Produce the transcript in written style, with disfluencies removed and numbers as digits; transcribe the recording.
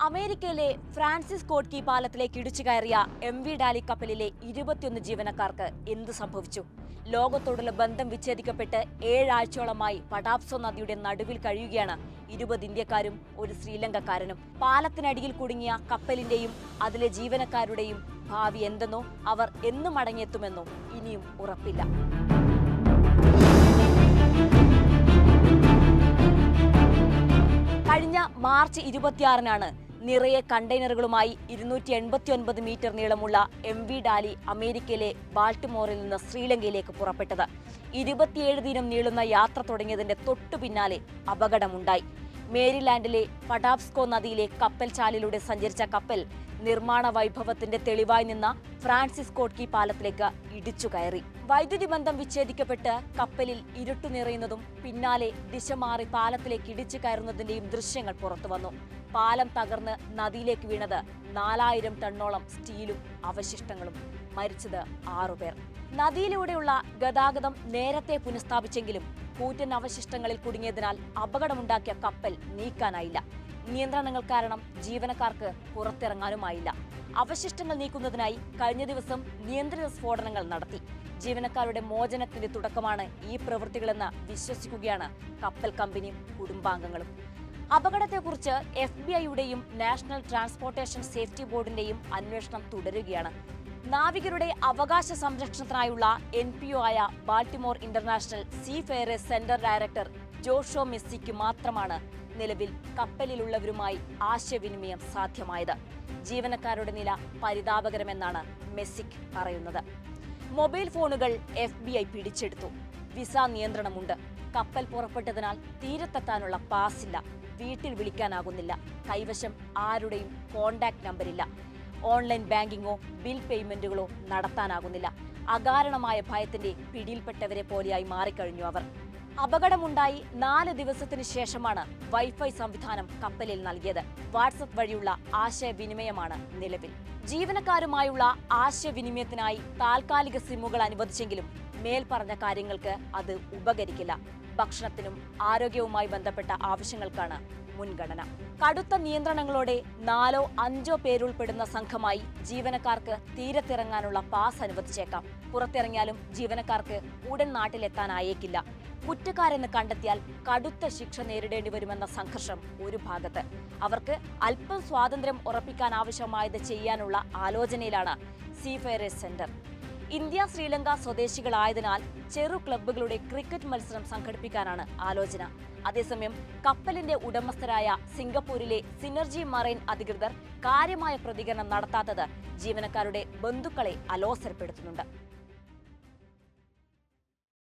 അമേരിക്കയിലെ Francis Scott key പാലത്തിലേക്ക് ഇടിച്ചു കയറിയ MV ഡാലി കപ്പലിലെ 21 ജീവനക്കാർക്ക് എന്ത് സംഭവിച്ചു? ലോകത്തോടുള്ള ബന്ധം വിച്ഛേദിക്കപ്പെട്ട് 7 ആഴ്ചയോളമായി പടാപ്സോ നദിയുടെ നടുവിൽ കഴിയുകയാണ് 20 ഇന്ത്യക്കാരും ഒരു ശ്രീലങ്കക്കാരനും. പാലത്തിനടിയിൽ കുടുങ്ങിയ കപ്പലിന്റെയും അതിലെ ജീവനക്കാരുടെയും ഭാവി എന്തെന്നോ അവർ എന്ന് മടങ്ങിയെത്തുമെന്നോ ഇനിയും ഉറപ്പില്ല. കഴിഞ്ഞ മാർച്ച് 26-നാണ് നിറയെ കണ്ടെയ്നറുകളുമായി 289 മീറ്റർ നീളമുള്ള MV ഡാലി അമേരിക്കയിലെ ബാൾട്ടിമോറിൽ നിന്ന് ശ്രീലങ്കയിലേക്ക് പുറപ്പെട്ടത്. 27 ദിനം നീളുന്ന യാത്ര തുടങ്ങിയതിന്റെ തൊട്ടു പിന്നാലെ അപകടമുണ്ടായി. മേരിലാൻഡിലെ പടാപ്സ്കോ നദിയിലെ കപ്പൽ ചാലിലൂടെ സഞ്ചരിച്ച കപ്പൽ നിർമ്മാണ വൈഭവത്തിന്റെ തെളിവായി നിന്ന ഫ്രാൻസിസ് സ്കോട്ട് കീ പാലത്തിലേക്ക് ഇടിച്ചു കയറി. വൈദ്യുതി ബന്ധം വിച്ഛേദിക്കപ്പെട്ട് കപ്പലിൽ ഇരുട്ടു നിറയുന്നതും പിന്നാലെ ദിശ മാറി പാലത്തിലേക്ക് ഇടിച്ചു കയറുന്നതിന്റെയും ദൃശ്യങ്ങൾ പുറത്തുവന്നു. പാലം തകർന്ന് നദിയിലേക്ക് വീണത് 4000 ടണ്ണോളം സ്റ്റീലും അവശിഷ്ടങ്ങളും. മരിച്ചത് 6 പേർ. നദിയിലൂടെയുള്ള ഗതാഗതം നേരത്തെ പുനഃസ്ഥാപിച്ചെങ്കിലും കൂറ്റൻ അവശിഷ്ടങ്ങളിൽ കുടുങ്ങിയതിനാൽ അപകടമുണ്ടാക്കിയ കപ്പൽ നീക്കാനായില്ല. നിയന്ത്രണങ്ങൾ കാരണം ജീവനക്കാർക്ക് പുറത്തിറങ്ങാനുമായില്ല. അവശിഷ്ടങ്ങൾ നീക്കുന്നതിനായി കഴിഞ്ഞ ദിവസം നിയന്ത്രിത സ്ഫോടനങ്ങൾ നടത്തി. ജീവനക്കാരുടെ മോചനത്തിന്റെ തുടക്കമാണ് ഈ പ്രവൃത്തികളെന്ന് വിശ്വസിക്കുകയാണ് കപ്പൽ കമ്പനിയും കുടുംബാംഗങ്ങളും. അപകടത്തെക്കുറിച്ച് FBI-യുടെയും നാഷണൽ ട്രാൻസ്പോർട്ടേഷൻ സേഫ്റ്റി ബോർഡിന്റെയും അന്വേഷണം തുടരുകയാണ്. നാവികരുടെ അവകാശ സംരക്ഷണത്തിനായുള്ള NPO ആയ Baltimore international seafarers centre director ജോഷോ മെസ്സിക്ക് മാത്രമാണ് നിലവിൽ കപ്പലിലുള്ളവരുമായി ആശയവിനിമയം സാധ്യമായത്. ജീവനക്കാരുടെ നില പരിതാപകരമെന്നാണ് മെസ്സിക് പറയുന്നത്. മൊബൈൽ ഫോണുകൾ FBI പിടിച്ചെടുത്തു. വിസ നിയന്ത്രണമുണ്ട്. കപ്പൽ പുറപ്പെട്ടതിനാൽ തീരത്തെത്താനുള്ള പാസില്ല. വീട്ടിൽ വിളിക്കാനാകുന്നില്ല. കൈവശം ആരുടെയും കോണ്ടാക്ട് നമ്പറില്ല. ഓൺലൈൻ ബാങ്കിങ്ങോ ബിൽ പേയ്മെന്റുകളോ നടത്താനാകുന്നില്ല. അകാരണമായ ഭയത്തിന്റെ പിടിയിൽപ്പെട്ടവരെ പോലെയായി മാറിക്കഴിഞ്ഞു അവർ. അപകടമുണ്ടായി 4 ദിവസത്തിന് ശേഷമാണ് വൈഫൈ സംവിധാനം കപ്പലിൽ നൽകിയത്. വാട്സപ്പ് വഴിയുള്ള ആശയവിനിമയമാണ് നിലവിൽ. ജീവനക്കാരുമായുള്ള ആശയവിനിമയത്തിനായി താൽക്കാലിക സിമ്മുകൾ അനുവദിച്ചെങ്കിലും മേൽപ്പറഞ്ഞ കാര്യങ്ങൾക്ക് അത് ഉപകരിക്കില്ല. ഭക്ഷണത്തിനും ആരോഗ്യവുമായി ബന്ധപ്പെട്ട ആവശ്യങ്ങൾക്കാണ് മുൻഗണന. കടുത്ത നിയന്ത്രണങ്ങളോടെ 4ഓ 5ഓ പേരുൾപ്പെടുന്ന സംഘമായി ജീവനക്കാർക്ക് തീരത്തിറങ്ങാനുള്ള പാസ് അനുവദിച്ചേക്കാം. പുറത്തിറങ്ങിയാലും ജീവനക്കാർക്ക് ഉടൻ നാട്ടിലെത്താനായേക്കില്ല. കുറ്റക്കാരെന്ന് കണ്ടെത്തിയാൽ കടുത്ത ശിക്ഷ നേരിടേണ്ടി വരുമെന്ന സംഘർഷം ഒരു ഭാഗത്ത്. അവർക്ക് അല്പം സ്വാതന്ത്ര്യം ഉറപ്പിക്കാൻ ആവശ്യമായത് ചെയ്യാനുള്ള ആലോചനയിലാണ് സീഫെയറേഴ്സ് സെന്റർ. ഇന്ത്യ ശ്രീലങ്ക സ്വദേശികളായതിനാൽ ചെറു ക്ലബ്ബുകളുടെ ക്രിക്കറ്റ് മത്സരം സംഘടിപ്പിക്കാനാണ് ആലോചന. അതേസമയം കപ്പലിന്റെ ഉടമസ്ഥരായ സിംഗപ്പൂരിലെ സിനർജി മറൈൻ അധികൃതർ കാര്യമായ പ്രതികരണം നടത്താത്തത് ജീവനക്കാരുടെ ബന്ധുക്കളെ അലോസരപ്പെടുത്തുന്നുണ്ട്.